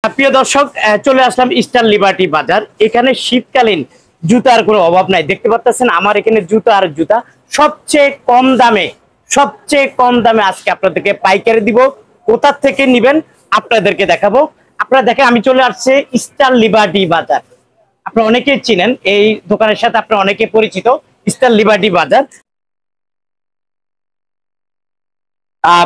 প্রিয় দর্শক, চলে আসলাম ইস্টার্ন লিবার্টি বাজার। এখানে শীতকালীন জুতার কোনো অভাব নাই। দেখতে পাচ্ছেন আমার এখানে জুতা আর জুতা সবচেয়ে কম দামে আজকে আপনাদেরকে পাইকারি দিব। কোথা থেকে নিবেন আপনাদেরকে দেখাবো। আপনারা দেখেন আমি চলে আসছে ইস্টার্ন লিবার্টি বাজার। আপনারা অনেকেই চিনেন এই দোকানের সাথে, আপনারা অনেকে পরিচিত ইস্টার্ন লিবার্টি বাজার।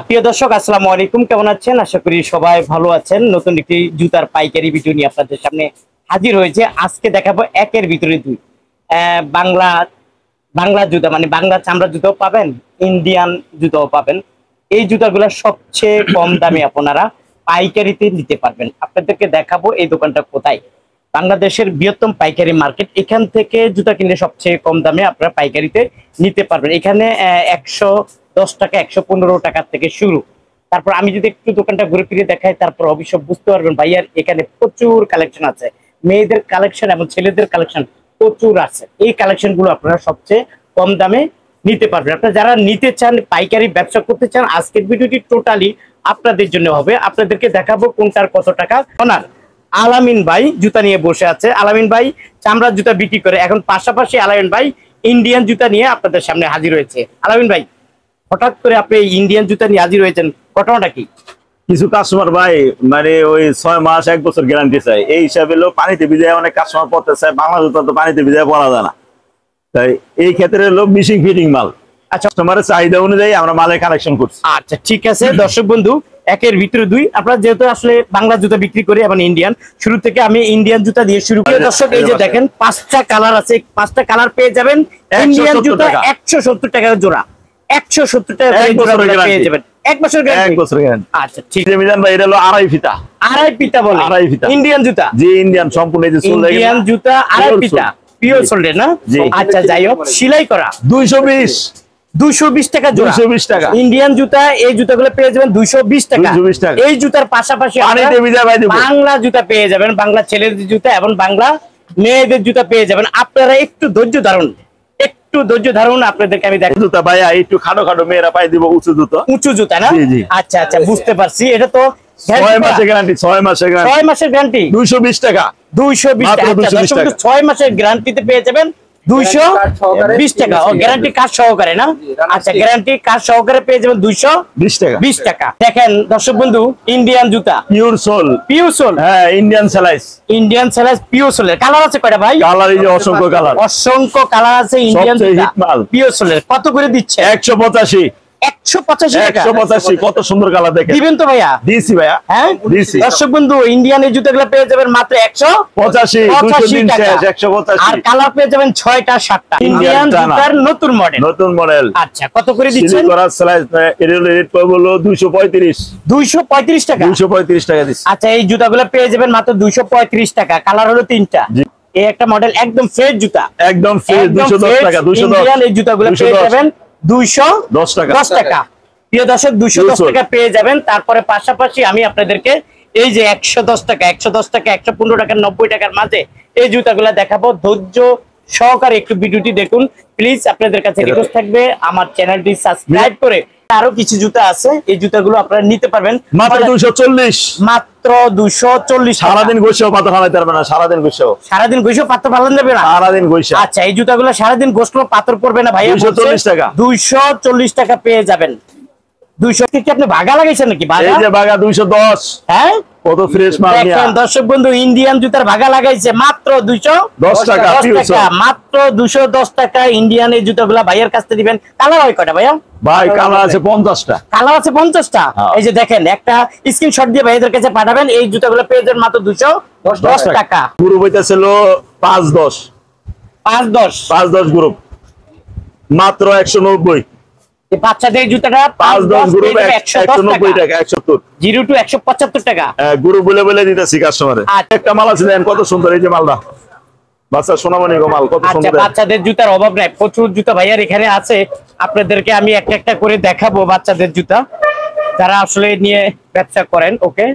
প্রিয় দর্শক, আসসালামু আলাইকুম, কেমন আছেন? আশা করি সবাই ভালো আছেন। নতুন একটি জুতার পাইকারি ভিডিও নিয়ে আপনাদের সামনে হাজির হয়েছে। আজকে দেখাবো একের ভিতরে দুই। বাংলা জুতা, মানে বাংলা চামড়া জুতাও পাবেন, ইন্ডিয়ান জুতাও পাবেন। এই জুতাগুলো সবচেয়ে কম দামে আপনারা পাইকারিতে নিতে পারবেন। আপনাদেরকে দেখাবো এই দোকানটা কোথায়। বাংলাদেশের বৃহত্তম পাইকারি মার্কেট। এখান থেকে জুতা কিনলে সবচেয়ে কম দামে আপনারা পাইকারিতে নিতে পারবেন। এখানে 110 টাকা 115 টাকা থেকে শুরু। তারপর আমি যদি একটু দোকানটা ঘুরে ফিরে দেখাই, তারপর অবশ্য বুঝতে পারবেন ভাইয়ার এখানে প্রচুর কালেকশন আছে। মেয়েদের কালেকশন এবং ছেলেদের কালেকশন প্রচুর আছে। এই কালেকশন গুলো আপনারা সবচেয়ে কম দামে নিতে পারবেন। আপনারা যারা নিতে চান, পাইকারি ব্যবসা করতে চান, আজকের ভিডিওটি টোটালি আপনাদের জন্য হবে। আপনাদেরকে দেখাবো কোনটার কত টাকা। ওনার আলামিন ভাই জুতা নিয়ে বসে আছে। আলামিন ভাই চামড়ার জুতা বিক্রি করে, এখন পাশাপাশি আলামিন ভাই ইন্ডিয়ান জুতা নিয়ে আপনাদের সামনে হাজির হয়েছে। আলামিন ভাই, হঠাৎ করে আপনি ইন্ডিয়ান জুতা নিয়ে হাজির হয়েছেন, ঘটনাটা কি? কিছু কাস্টমার ভাই মানে ওই 6 মাস 1 বছর গ্যারান্টি চাই, এই হিসাবে পানিতে ভিজায় অনেক কাস্টমার পড়তে চায়। বাংলা জুতা তো পানিতে ভিজায় পরা যায় না, তাই এই ক্ষেত্রে মিশিং ফিটিং মাল। আচ্ছা, কাস্টমারের চাহিদা অনুযায়ী আমরা মালের কালেকশন করছি। আচ্ছা ঠিক আছে দর্শক বন্ধু, একের ভিতরে দুই। আপনারা যেহেতু আসলে বাংলা জুতা বিক্রি করে এবং ইন্ডিয়ান, শুরু থেকে আমি ইন্ডিয়ান জুতা দিয়ে শুরু করি। দর্শক এই যে দেখেন 5টা কালার আছে, 5টা কালার পেয়ে যাবেন। ইন্ডিয়ান জুতা 170 টাকা জোড়া, 170 টাকা পেয়ে যাবেন। 1 বছর গ্যারান্টি। আচ্ছা ঠিক আছে মিজান ভাই, এটা হলো আড়াই ফিতা। আড়াই ফিতা বলে? আড়াই ফিতা ইন্ডিয়ান জুতা। জি ইন্ডিয়ান, সম্পূর্ণ এই যে ইন্ডিয়ান জুতা আড়াই ফিতা, পিওর সোল্ডের না? আচ্ছা যাই হোক, সেলাই করা। 220 টাকা জোড়া। 220 টাকা ইন্ডিয়ান জুতা। এই জুতাগুলো পেয়ে যাবেন 220 টাকা। এই জুতার পাশাপাশি বাংলা জুতা পেয়ে যাবেন, বাংলা ছেলেদের জুতা এবং বাংলা মেয়েদের জুতা পেয়ে যাবেন। আপনারা একটু ধৈর্য ধারণ, আপনাদেরকে আমি দেখাই। জুতা ভাইয়া একটু খাটো খাটো মেয়েরা পাই দিব, উঁচু জুতা না? আচ্ছা আচ্ছা বুঝতে পারছি। এটা তো 6 মাসের গ্যারান্টি। 6 মাসের গ্যারান্টি 220 টাকা। 220 টাকা। 6 মাসের গ্যারান্টিতে পেয়ে যাবেন 220 টাকা। ও গ্যারান্টি কার্ড সহকারে না? আচ্ছা, গ্যারান্টি কার্ড সহকারে পেয়ে যাবেন 220 টাকা। দেখেন দর্শক বন্ধু, ইন্ডিয়ান জুতা পিওর সোল। হ্যাঁ, ইন্ডিয়ান সেলাইস পিওর সোলের। কালার আছে কয়টা ভাই? কালার এই যে অসংখ্য কালার আছে। ইন্ডিয়ান জুতা পিওর সোলের। কত করে দিচ্ছে? 185 টাকা। 185। কত সুন্দর কালার দেখেন। দিবেন তো ভাইয়া? দিছি ভাইয়া। হ্যাঁ দিছি। দর্শক বন্ধু, ইন্ডিয়ান এই জুতাগুলো পেয়ে যাবেন মাত্র 185 টাকা। 185 আর কালার পেয়ে যাবেন 6টা 7টা। ইন্ডিয়ান জুতার নতুন মডেল। আচ্ছা, কত করে দিচ্ছেন? রেট হলো 235 টাকা। 235 টাকা দিচ্ছি। আচ্ছা, এই জুতাগুলো পেয়ে যাবেন মাত্র 235 টাকা। কালার হলো 3টা। এই একটা মডেল একদম ফ্রেশ জুতা, একদম ফ্রেশ। 210 টাকা। 210। এই জুতাগুলো পেয়ে যাবেন 210 টাকা। প্রিয় দর্শক, 210 টাকা পেয়ে যাবেন। তারপরে পাশাপাশি আমি আপনাদেরকে এই যে 110 টাকা 115 টাকা 90 টাকার মাঝে এই জুতাগুলো দেখাবো। ধৈর্য সহকারে একটু ভিডিওটি দেখুন প্লিজ। আপনাদের কাছে রিকোয়েস্ট থাকবে আমার চ্যানেলটি সাবস্ক্রাইব করে। আরো কিছু জুতা আছে, এই জুতাগুলো আপনারা নিতে পারবেন মাত্র 240। মাত্র 240। সারাদিন গোসেও পাতা ফালাইতে পারবে না। সারাদিন গোসেও পাথর ফালানো যাবে না? সারাদিন গোসে। আচ্ছা, এই জুতাগুলো সারাদিন গোসলেও পাথর পড়বে না ভাইয়া? 240 টাকা। 240 টাকা পেয়ে যাবেন। 200 কি আপনি ভাগা লাগাইছেন নাকি? এই যে ভাগা 210। হ্যাঁ, কত ফ্রেশ মাল নিয়া। দেখেন দর্শক বন্ধু, ইন্ডিয়ান জুতার ভাগা লাগাইছে মাত্র 210 টাকা। মাত্র 210 টাকা ইন্ডিয়ান এই জুতাগুলো ভাইয়ের কাছ থেকে দিবেন। কালার হয় কয়টা ভাইয়া? ভাই কালার আছে 50টা। কালার আছে 50টা। এই যে দেখেন, একটা স্ক্রিনশট দিয়ে ভাইদের কাছে পাঠাবেন। এই জুতাগুলো পেয়ে যাবেন মাত্র 210 টাকা। গ্রুপ হইতাছিল 510 গ্রুপ, মাত্র 190। বাচ্চাদের জুতাটা 510 গ্রুপ 190 টাকা। 170 0 to 175 টাকা। গ্রুপ বলে দিতেছি কাস্টমারে। একটা মাল আছে দেখেন কত সুন্দর, এই যে মালটা বাচ্চা সোনামণি মাল, কত সুন্দর। আচ্ছা, বাচ্চাদের জুতার অভাব নাই, প্রচুর জুতা ভাইয়ার এখানে আছে। আপনাদেরকে আমি একটা করে দেখাবো বাচ্চাদের জুতা, যারা আসলে নিয়ে ব্যবসা করেন। ওকে,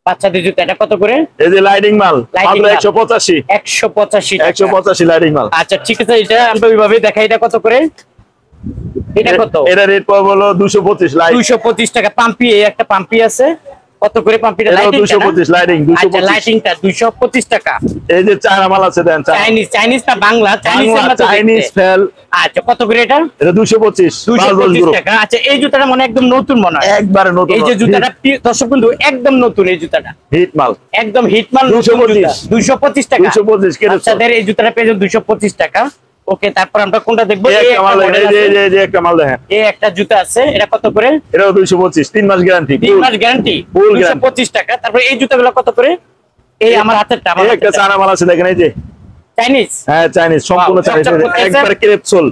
বাচ্চাদের জুতা এটা কত করে? এই যে লাইটিং মাল মাত্র 185 185 লাইটিং মাল। আচ্ছা ঠিক আছে, এটা আমরা ওইভাবে দেখাই। এটা কত করে? এটা কত? এটা রেট পাবো হলো 225 লাইট। 225 টাকা। পাম্পি, এই একটা পাম্পি আছে কত করে পাম্পিটা? এটা লাইটিং 225 লাইটিং 225। লাইটিংটা 225 টাকা। এই যে চায়না মাল আছে দেন, চাইনিজ না বাংলা? Chinese fail. আচ্ছা কত করে এটা? এটা 225 225 টাকা। আচ্ছা এই জুতাটা মনে একদম নতুন মনে হয়, একবারে নতুন। এই যে জুতাটা দর্শক বন্ধু একদম নতুন, এই জুতাটা হিট মাল, একদম হিট মাল। 225 টাকা। 225 কেন? বাচ্চাদের এই জুতাটা পেয়ে যাবেন 225 টাকা। ওকে, তারপর আমরা কোনটা দেখবো? এই একটা মাল দেখেন, এই যে একটা মাল দেখেন, এই একটা জুতা আছে, এটা কত করে? এটাও 225, 3 মাস গ্যারান্টি, 3 মাস গ্যারান্টি, 225 টাকা। তারপর এই জুতাগুলো কত করে? এই আমার হাতেরটা, আমার একটা চায়না মাল আছে দেখেন, এই যে চাইনিজ। হ্যাঁ চাইনিজ, সম্পূর্ণ চাইনিজ, একবারে ক্রেপসোল,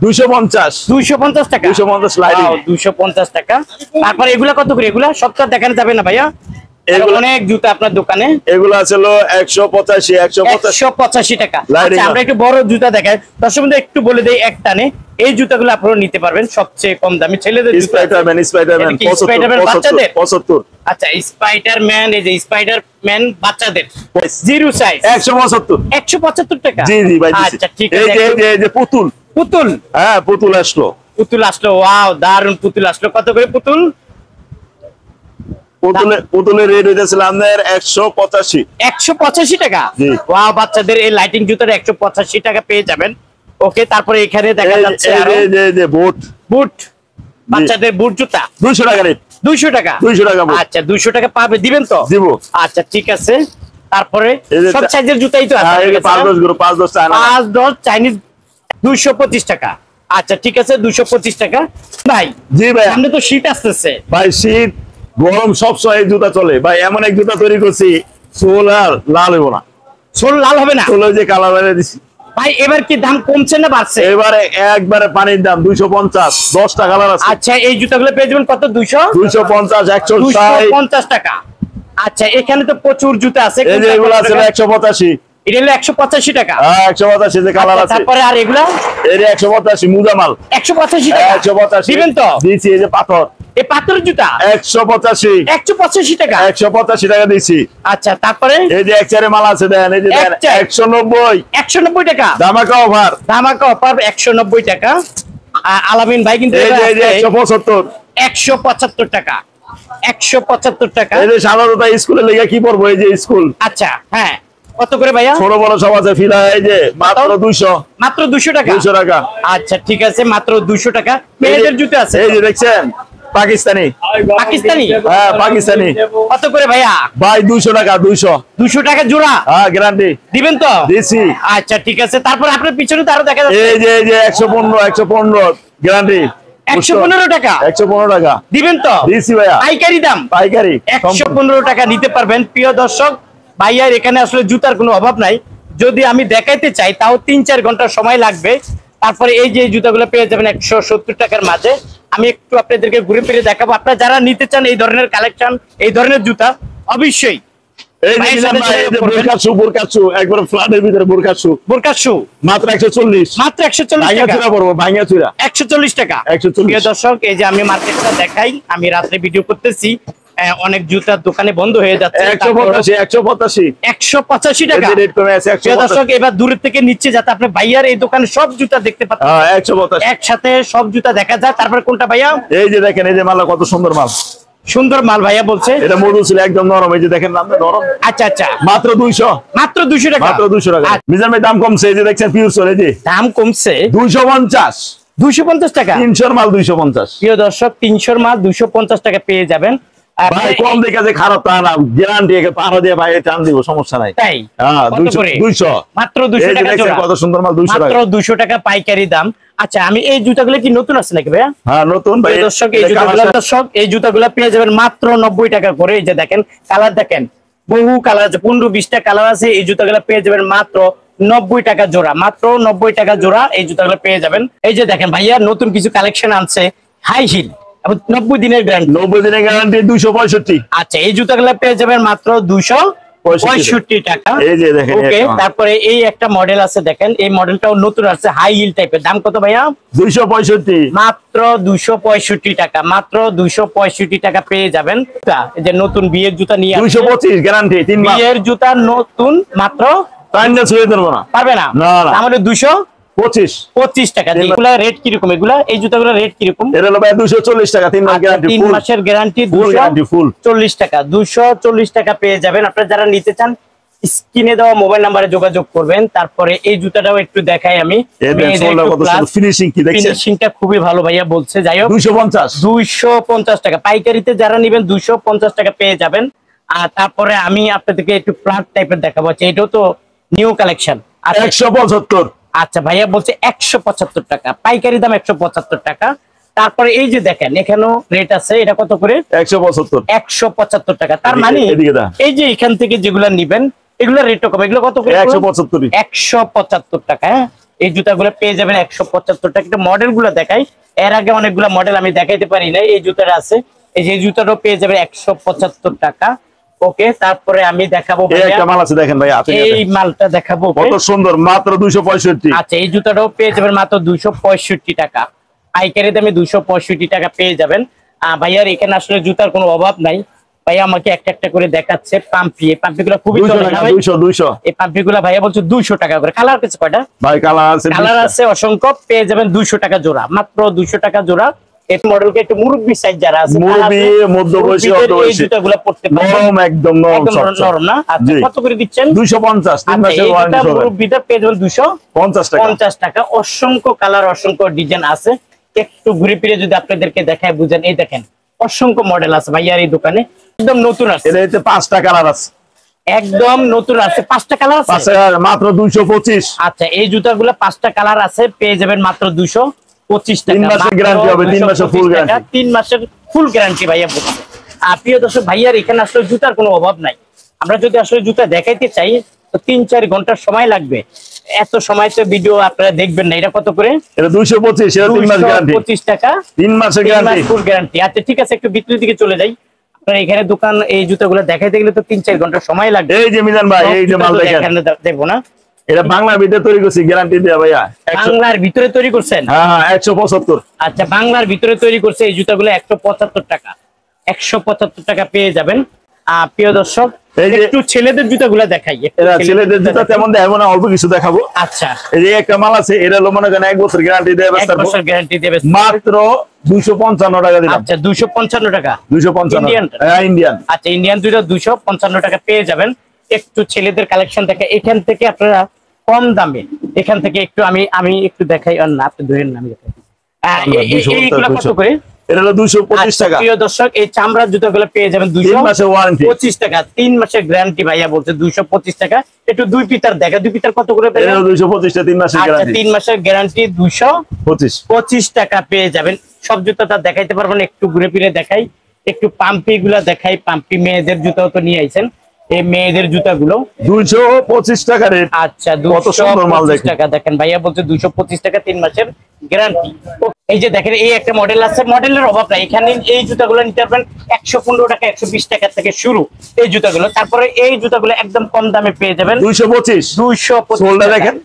250 250 টাকা, 250 লাইটিং, 250 টাকা। তারপর এগুলা কত করে? এগুলা সবটা দেখানো যাবে না ভাইয়া, এগুলো অনেক জুতা আপনার দোকানে। এগুলো আছে 185 টাকা। আচ্ছা আমরা একটু বড় জুতা দেখাই দর্শক বন্ধু, একটু বলে দেই এক টানে এই জুতাগুলো আপনারা নিতে পারবেন সবচেয়ে কম দামে। ছেলেদের জুতা, স্পাইডারম্যান 75। আচ্ছা স্পাইডারম্যান, এই যে স্পাইডারম্যান বাচ্চাদের জিরো সাইজ 175 টাকা। জি জি ভাই। আচ্ছা ঠিক আছে। এই যে পুতুল, হ্যাঁ পুতুল আসলো, ওয়াও দারুন পুতুল আসলো। কত করে পুতুল? পুতুলের রেট হইতেছিল আপনার 185 টাকা। ওয়াও, বাচ্চাদের এই লাইটিং জুতার 185 টাকা পেয়ে যাবেন। ওকে, তারপরে এখানে দেখা যাচ্ছে আরো বুট, বাচ্চাদের বুট জুতা 200 টাকা রেট, 200 টাকা। আচ্ছা 200 টাকা পাবে, দিবেন তো? দিব। আচ্ছা ঠিক আছে। তারপরে সব সাইজের জুতাই তো আছে, 5-10 চাইনিজ 225 টাকা। আচ্ছা ঠিক আছে, 225 টাকা। ভাই জি ভাই, সামনে তো শীত আসতেছে ভাই, শীত গরম সব সময় জুতা চলে ভাই। এমন এক জুতা তৈরি করছি, সোল আর লাল হইব না, সোল লাল হবে না। সোল যে কালার বাইরে দিছি ভাই, এবার কি দাম কমছে না বাড়ছে? এবারে একবারে পানির দাম 250, 10টা কালার আছে। আচ্ছা এই জুতাগুলো পেয়ে যাবেন কত? 250, 150 টাকা। আচ্ছা এখানে তো প্রচুর জুতা আছে, এই যে এগুলো আছে 185, এটা হলো 185 টাকা। 185 যে কালার আছে। তারপরে আর এগুলা এই 185 মুজামাল 185 টাকা। 185 দিবেন তো? দিছি। এই যে পাথর, এই পাথরের জুতা 185 টাকা। 185 টাকা দিছি। আচ্ছা তারপরে এই যে এক চারে মাল আছে দেন, এই যে দেন 190 টাকা। ধামাকা অফার, 190 টাকা। আলামিন ভাই কিন্তু এই যে 175 টাকা, 175 টাকা। এই যে সাধারণত স্কুলে লেগে কি পড়বো, এই যে স্কুল। আচ্ছা হ্যাঁ, কত করে ভাইয়া? ছোট বড় সব আছে, ফিলা এই যে মাত্র 200 টাকা। 200 টাকা। আচ্ছা ঠিক আছে, মাত্র 200 টাকা। মেয়েদের জুতো আছে, এই যে দেখছেন পাকিস্তানি, হ্যাঁ পাকিস্তানি। কত করে ভাইয়া? ভাই 200 টাকা, 200 টাকা জোড়া। হ্যাঁ গ্যারান্টি দিবেন তো? দিছি। আচ্ছা ঠিক আছে। তারপর আপনার পিছনে তো আরো দেখা যাচ্ছে, এই যে 115 গ্যারান্টি, 115 টাকা। 115 টাকা দিবেন তো? দিছি ভাইয়া, পাইকারি দাম, পাইকারি 115 টাকা নিতে পারবেন। প্রিয় দর্শক, ভাইয়ার এখানে আসলে জুতার কোনো অভাব নাই। যদি আমি দেখাইতে চাই তাও 3-4 ঘন্টা সময় লাগবে। তারপরে এই যে জুতাগুলো পেয়ে যাবেন 170 টাকার মাঝে। আমি একটু আপনাদেরকে ঘুরে ফিরে দেখাবো। আপনারা যারা নিতে চান এই ধরনের কালেকশন, এই ধরনের জুতা, অবশ্যই এই যে বোরকা শু একবার ফ্ল্যাটের ভিতরে বোরকা শু মাত্র 140 টাকা। ভাঙা চুরা 140 টাকা। 140। প্রিয় দর্শক, এই যে আমি মার্কেটটা দেখাই, আমি রাত্রে ভিডিও করতেছি, অনেক জুতার দোকানে বন্ধ হয়ে যাচ্ছে। 185 টাকা। প্রিয় দর্শক, এবার দূরের থেকে নিচ্ছে যাতে আপনি ভাইয়ার এই দোকানে সব জুতা দেখতে পাচ্ছেন, 185 একসাথে সব জুতা দেখা যায়। তারপরে কোনটা ভাইয়া? এই যে দেখেন, এই যে মাল কত সুন্দর মাল, সুন্দর মাল ভাইয়া বলছে। এটা মধু ছিল, একদম নরম, এই যে দেখেন নাম নরম। আচ্ছা আচ্ছা, মাত্র 200 টাকা, মাত্র 200 টাকা। মিজান ভাই দাম কমছে, এই যে দেখছেন পিওর সোল, এই যে দাম কমছে 250 টাকা। 300 মাল 250। প্রিয় দর্শক, 300 মাল 250 টাকা পেয়ে যাবেন। ভাই কম দেখে যে খারাপ তা না, গ্যারান্টি পাহাড় দিয়ে ভাই টান দিব, সমস্যা নাই। তাই? হ্যাঁ 200 মাত্র 200 টাকা জোড়া। কত সুন্দর মাল, 200 টাকা, মাত্র 200 টাকা পাইকারি দাম। আচ্ছা, আমি এই জুতাগুলো কি নতুন আছে নাকি ভাইয়া? হ্যাঁ নতুন ভাই। দর্শক, এই জুতাগুলো পেয়ে যাবেন মাত্র 90 টাকা করে। এই যে দেখেন কালার, দেখেন বহু কালার আছে, 15-20টা কালার আছে। এই জুতাগুলো পেয়ে যাবেন মাত্র 90 টাকা জোড়া, মাত্র 90 টাকা জোড়া। এই জুতাগুলো পেয়ে যাবেন। এই যে দেখেন ভাইয়া নতুন কিছু কালেকশন আনছে, হাই হিল, 90 দিনের গ্যারান্টি, 90 দিনের গ্যারান্টি 265। আচ্ছা, এই জুতাগুলো পেয়ে যাবেন মাত্র 265 টাকা। এই যে দেখেন, ওকে, তারপরে এই একটা মডেল আছে, দেখেন এই মডেলটাও নতুন আছে, হাই হিল টাইপের। দাম কত ভাইয়া? 265, মাত্র 265 টাকা, মাত্র 265 টাকা পেয়ে যাবেন। এই যে নতুন বিয়ের জুতা নিয়ে 225 গ্যারান্টি, 3 মাস বিয়ের জুতা নতুন, মাত্র টাইমটা ছুঁয়ে ধরবো না, পারবে না, না না, আমাদের 225 25 25 টাকা। এগুলা রেট কিরকম? এগুলা এই জুতাগুলো রেট কিরকম? এটা হলো ভাই 240 টাকা, 3 মাস গ্যারান্টি, 3 মাসের গ্যারান্টি, ফুল 240 টাকা। 240 টাকা পেয়ে যাবেন। আপনারা যারা নিতে চান স্ক্রিনে দেওয়া মোবাইল নাম্বারে যোগাযোগ করবেন। তারপরে এই জুতাটাও একটু দেখাই আমি, ফিনিশিং কি দেখছেন? ফিনিশিংটা খুবই ভালো ভাইয়া বলছে। যাই হোক 250 টাকা পাইকারিতে যারা নেবেন 250 টাকা পেয়ে যাবেন। আর তারপরে আমি আপনাদেরকে একটু প্লাট টাইপের দেখাবো, এটাও তো নিউ কালেকশন। 175। আচ্ছা ভাইয়া বলছে 175 টাকা, পাইকারি দাম 175 টাকা। তারপরে এই যে দেখেন এখানেও রেট আছে, এটা কত করে? 175 টাকা। তার মানে এই যে এখান থেকে যেগুলা নিবেন এগুলা রেটও কম। এগুলো কত করে? 175 টাকা। হ্যাঁ, এই জুতাগুলো পেয়ে যাবেন 175 টাকা। এটা মডেল গুলো দেখাই, এর আগে অনেকগুলো মডেল আমি দেখাইতে পারি না। এই জুতাটা আছে, এই যে জুতাটাও পেয়ে যাবেন 175 টাকা। ওকে, তারপরে আমি দেখাবো মাল আছে, দেখেন ভাই এই মালটা দেখাবো, কত সুন্দর, মাত্র 265। আচ্ছা, এই জুতাটাও পেয়ে যাবেন মাত্র 265 টাকা। পাইকারি দামে 265 টাকা পেয়ে যাবেন। ভাইয়ার এখানে আসলে জুতার কোনো অভাব নাই। ভাইয়া আমাকে একটা একটা করে দেখাচ্ছে। পাম্পি গুলো খুবই চলে না ভাই? 200 এই পাম্পি গুলা ভাইয়া বলছে 200 টাকা করে। কালার কিছু কয়টা ভাই? কালার আছে অসংখ্য, পেয়ে যাবেন 200 টাকা জোড়া, মাত্র 200 টাকা জোড়া। এই মডেলকে একটু মুরব্বি সাইজ যারা আছে, মুরব্বি মধ্যবয়সী এই জুতাগুলো পড়তে পারেন, একদম নরম না? আচ্ছা, কত করে দিচ্ছেন? 250। 3 মাসের ওয়ারেন্টি সহ মুরব্বিটা পেয়ে যাবেন 250 টাকা। অসংখ্য কালার, অসংখ্য ডিজাইন আছে। একটু ঘুরে ফিরে যদি আপনাদেরকে দেখায় বুঝেন, এই দেখেন অসংখ্য মডেল আছে ভাইয়ার এই দোকানে, একদম নতুন আছে। এতে 5টা কালার আছে, একদম নতুন আছে। 5টা কালার আছে, মাত্র 225। আচ্ছা, এই জুতাগুলো 5টা কালার আছে, পেয়ে যাবেন মাত্র 225 টাকা। 3 মাসের গ্যারান্টি হবে, 3 মাসের ফুল গ্যারান্টি, 3 মাসের ফুল গ্যারান্টি ভাইয়া বলছে। প্রিয় দর্শক, ভাইয়ার এখানে আসলে জুতার কোনো অভাব নাই। আমরা যদি আসলে জুতা দেখাইতে চাই তো 3-4 ঘন্টার সময় লাগবে। এত সময় তো ভিডিও আপনারা দেখবেন না। এটা কত করে? এটা 225, এটা 3 মাস গ্যারান্টি, 225 টাকা, 3 মাসের গ্যারান্টি, ফুল গ্যারান্টি। আচ্ছা ঠিক আছে, একটু ভিতরের দিকে চলে যাই। আপনার এখানে দোকান, এই জুতাগুলো দেখাইতে গেলে তো 3-4 ঘন্টা সময় লাগবে। এই যে মিজান ভাই, এই যে মাল দেখেন, দেখবো না? এটা বাংলার ভিতরে তৈরি করছি, গ্যারান্টি দেয়া ভাইয়া। বাংলার ভিতরে তৈরি করছেন? হ্যাঁ, 175। আচ্ছা, বাংলার ভিতরে তৈরি করছে। এই জুতাগুলো 175 টাকা, 175 টাকা পেয়ে যাবেন। প্রিয় দর্শক, একটু ছেলেদের জুতাগুলো দেখাই। ছেলেদের জুতা তেমন দেখাবো না, অল্প কিছু দেখাবো। আচ্ছা, এই যে একটা মাল আছে, এটা হলো মনে করেন 1 বছর গ্যারান্টি দেবে, 1 বছর গ্যারান্টি দেবে, মাত্র 255 টাকা দিলাম। আচ্ছা, 255 টাকা, 255 ইন্ডিয়ান। আচ্ছা, ইন্ডিয়ান দুইটা 255 টাকা পেয়ে যাবেন। একটু ছেলেদের কালেকশন দেখে, এখান থেকে আপনারা কম দামে, এখান থেকে একটু আমি একটু দেখাই। না, আপনি ধরেন না, আমি দেখাই। এইগুলো কত করে? এটা হলো 225 টাকা। প্রিয় দর্শক, এই চামড়ার জুতাগুলো পেয়ে যাবেন 3 মাসের ওয়ারেন্টি, 25 টাকা, 3 মাসের গ্যারান্টি। ভাইয়া বলছে 225 টাকা। একটু 2 পিতার দেখা, 2 পিতার কত করে? এটা 225 টা, 3 মাসের গ্যারান্টি, 3 মাসের গ্যারান্টি, 225 টাকা পেয়ে যাবেন। সব জুতাটা দেখাইতে পারবেন, একটু ঘুরে ফিরে দেখাই। একটু পাম্পি গুলা দেখাই। পাম্পি মেয়েদের জুতাও তো নিয়ে আইছেন, এই মেয়েদের জুতাগুলো 225 টাকা রেট। আচ্ছা, কত সুন্দর মাল 225 টাকা। দেখেন ভাইয়া বলছে 225 টাকা, 3 মাসের গ্যারান্টি। এই যে দেখেন, এই একটা মডেল আছে, মডেলের অভাব নাই এখানে। এই জুতাগুলো নিতে পারবেন 115 টাকা, 120 টাকা থেকে শুরু এই জুতাগুলো। তারপরে এই জুতাগুলো একদম কম দামে পেয়ে যাবেন 225 দেখেন,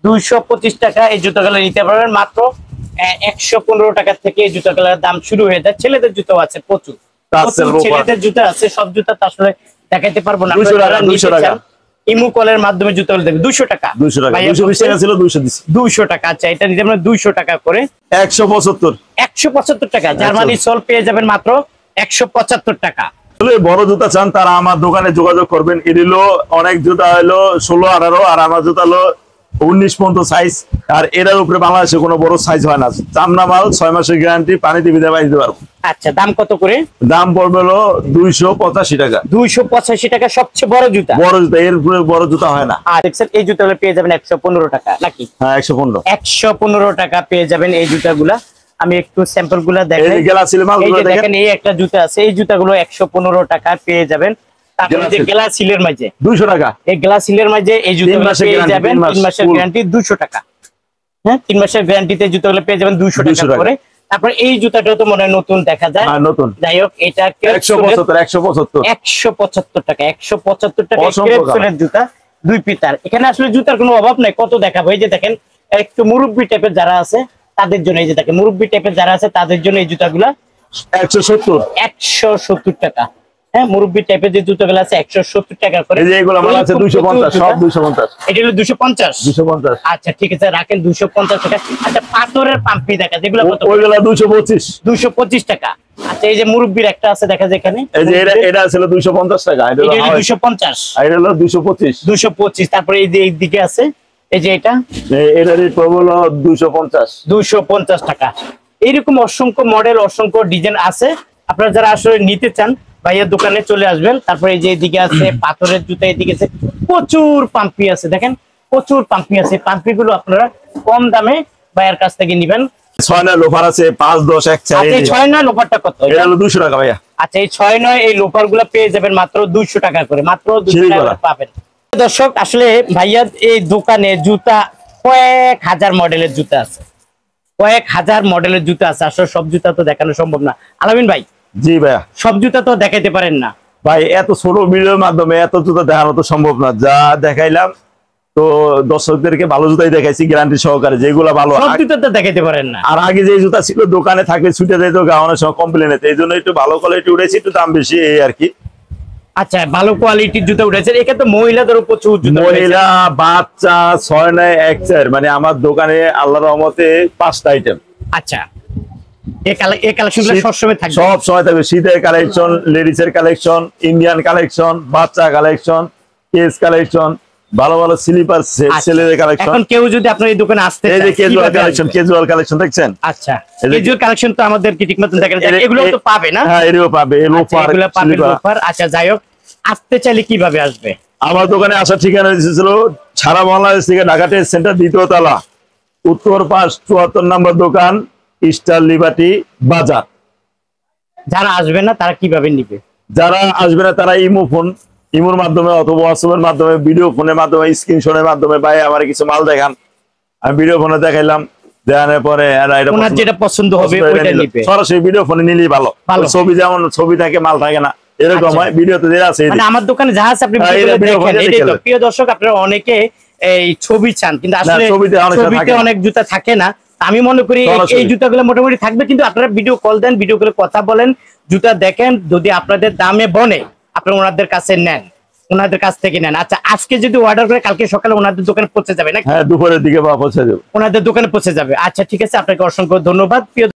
225 টাকা। এই জুতাগুলো নিতে পারবেন মাত্র 115 টাকা থেকে। এই জুতাগুলোর দাম শুরু হয়ে যায়। ছেলেদের জুতাও আছে প্রচুর, ছেলেদের জুতা আছে। সব জুতা তো আসলে দেখাইতে পারবো না। 200 টাকা ইমু কলের মাধ্যমে জুতাগুলো দেখবেন 200 টাকা, 220 টাকা ছিল, 200 দিছি, 200 টাকা। আচ্ছা, এটা নিতে আমরা 200 টাকা করে, 175 টাকা। জার্মানি সোল পেয়ে যাবেন মাত্র 175 টাকা। বড় জুতা চান তারা আমার দোকানে যোগাযোগ করবেন। এগুলো অনেক জুতা হলো 16-18, আর আমার জুতা হলো 19 পর্যন্ত সাইজ। আর এটার উপরে বাংলাদেশে কোনো বড় সাইজ হয় না। চামড়া মাল, 6 মাসের গ্যারান্টি, পানিতে ভিজে বাইতে পারবো। আচ্ছা, দাম কত করে? দাম পড়বে হলো 285 টাকা। 285 টাকা সবচেয়ে বড় জুতা। বড় জুতা, এর উপরে বড় জুতা হয় না। আর দেখছেন, এই জুতাগুলো পেয়ে যাবেন 115 টাকা নাকি? হ্যাঁ, 115। 115 টাকা পেয়ে যাবেন এই জুতাগুলা। আমি একটু স্যাম্পল গুলা দেখাই। এই গ্লাসিল মালগুলো দেখেন, এই একটা জুতা আছে, এই জুতাগুলো 115 টাকা পেয়ে যাবেন। তারপরে যে গ্লাসিলের মাঝে 200 টাকা, এই গ্লাসিলের মাঝে এই জুতাগুলো পেয়ে যাবেন 3 মাসের গ্যারান্টি, 200 টাকা। হ্যাঁ, 3 মাসের গ্যারান্টিতে জুতাগুলো পেয়ে যাবেন 200 টাকা করে। তারপর এই জুতাটাও তো মনে হয় নতুন দেখা যায়। হ্যাঁ, নতুন। যাই হোক, এটা 175 টাকা, 175 টাকা ক্রেপসনের জুতা, 2 পিতার। এখানে আসলে জুতার কোনো অভাব নাই। কত দেখাবো? এই যে দেখেন, একটু মুরব্বি টাইপের যারা আছে তাদের জন্য, এই যে দেখেন মুরব্বি টাইপের যারা আছে তাদের জন্য এই জুতাগুলা 170 টাকা। হ্যাঁ মুরব্বি টাইপের যে জুতোগুলো আছে 170 টাকা করে। এই যে এগুলো মাল আছে 250, সব 250। এটা হলো 250। 250। আচ্ছা ঠিক আছে, রাখেন 250 টাকা। আচ্ছা পাথরের পাম্পি দেখা যেগুলো কত? ওইগুলো 225। 225 টাকা। আচ্ছা এই যে মুরব্বির একটা আছে দেখা যায় এখানে, এই যে এটা ছিল 250 টাকা, এটা হলো 250। আর এটা হলো 225। 225। তারপরে এই যে এইদিকে আছে, এই যে এটা এটার রেট হলো 250। 250 টাকা। এইরকম অসংখ্য মডেল, অসংখ্য ডিজাইন আছে। আপনারা যারা আসলে নিতে চান ভাইয়ের দোকানে চলে আসবেন। তারপরে এই যে এদিকে আছে পাথরের জুতা, এদিকে আছে প্রচুর পাম্পি আছে, দেখেন প্রচুর পাম্পি আছে। পাম্পি গুলো আপনারা কম দামে ভাইয়ের কাছ থেকে নিবেন। 6-9 লোফার আছে, 5-10 এক চাই। আচ্ছা 6-9 লোফারটা কত? এটা হলো 200 টাকা ভাইয়া। আচ্ছা এই 6-9 এই লোফার গুলো পেয়ে যাবেন মাত্র 200 টাকা করে, মাত্র 200 টাকা পাবেন। দর্শক আসলে ভাইয়া এই দোকানে জুতা কয়েক হাজার মডেলের জুতা আছে, কয়েক হাজার মডেলের জুতা আছে। আসলে সব জুতা তো দেখানো সম্ভব না আলামিন ভাই। জি ভাইয়া, সব জুতা তো দেখাইতে পারেন না ভাই, এত ছোট ভিডিওর মাধ্যমে এত জুতা দেখানো তো সম্ভব না। যা দেখাইলাম তো দর্শকদেরকে ভালো জুতাই দেখাইছি, গ্যারান্টি সহকারে, যেগুলো ভালো। সব জুতা তো দেখাইতে পারেন না। আর আগে যে জুতা ছিল দোকানে থাকলে ছুটে যেত, অনেক সময় কমপ্লেন হতো, এই জন্য একটু ভালো কোয়ালিটি উঠেছি, একটু দাম বেশি এই আর কি। আচ্ছা ভালো কোয়ালিটির জুতা উঠেছে। এখানে তো মহিলাদেরও প্রচুর জুতা, মহিলা, বাচ্চা, 6-9 এক চার, মানে আমার দোকানে আল্লাহর রহমতে 5টা আইটেম। আচ্ছা এই কালেকশনগুলো সবসময় থাকবে, সব সময় থাকবে। শীতের কালেকশন, লেডিস এর কালেকশন, ইন্ডিয়ান কালেকশন, বাচ্চা কালেকশন, কেস কালেকশন, ভালো ভালো স্লিপার ছেলেদের কালেকশন। এখন কেউ যদি আপনার এই দোকানে আসতে চায়, এই যে ক্যাজুয়াল কালেকশন, ক্যাজুয়াল কালেকশন দেখছেন? আচ্ছা ক্যাজুয়াল কালেকশন তো আমাদের কি ঠিক মতন দেখেন, এগুলো তো পাবে না? হ্যাঁ এগুলো পাবে, লোফার, এগুলো পাবে লোফার। আচ্ছা যাই হোক, আসতে চাইলে কিভাবে আসবে? আমার দোকানে আসার ঠিকানা ছিল সারা বাংলাদেশ থেকে ঢাকা ট্রেড সেন্টার 2য় তলা, উত্তর পাশ 74 নম্বর দোকান, স্টার লিবার্টি বাজার। যারা আসবে না তারা কিভাবে নিবে? যারা আসবে না তারা ইমোর মাধ্যমে অথবা হোয়াটসঅ্যাপের মাধ্যমে, ভিডিও ফোনের মাধ্যমে, স্ক্রিনশটের মাধ্যমে, ভাই আমার কিছু মাল দেখান, আমি ভিডিও ফোনে দেখাইলাম, দেখানোর পরে ওনার যেটা পছন্দ হবে ওইটা নিবে। সরাসরি ভিডিও ফোনে নিলেই ভালো। ছবি যেমন ছবি থাকে, মাল থাকে না, এরকম হয়। ভিডিওতে যেটা আছে মানে আমার দোকানে যা আছে আপনি দেখেন। এটাই তো প্রিয় দর্শক, আপনারা অনেকে এই ছবি চান, কিন্তু আসলে ছবিতে অনেক জুতা থাকে না। আমি মনে করি এই জুতাগুলো মোটামুটি থাকবে, কিন্তু আপনারা ভিডিও কল দেন, ভিডিও করে কথা বলেন, জুতা দেখেন, যদি আপনাদের দামে বনে আপনারা ওনাদের কাছে নেন, ওনাদের কাছ থেকে নেন। আচ্ছা আজকে যদি অর্ডার করে কালকে সকালে ওনাদের দোকানে পৌঁছে যাবে নাকি? হ্যাঁ দুপুরের দিকে পৌঁছে যাবে, ওনাদের দোকানে পৌঁছে যাবে। আচ্ছা ঠিক আছে, আপনাকে অসংখ্য ধন্যবাদ। প্রিয়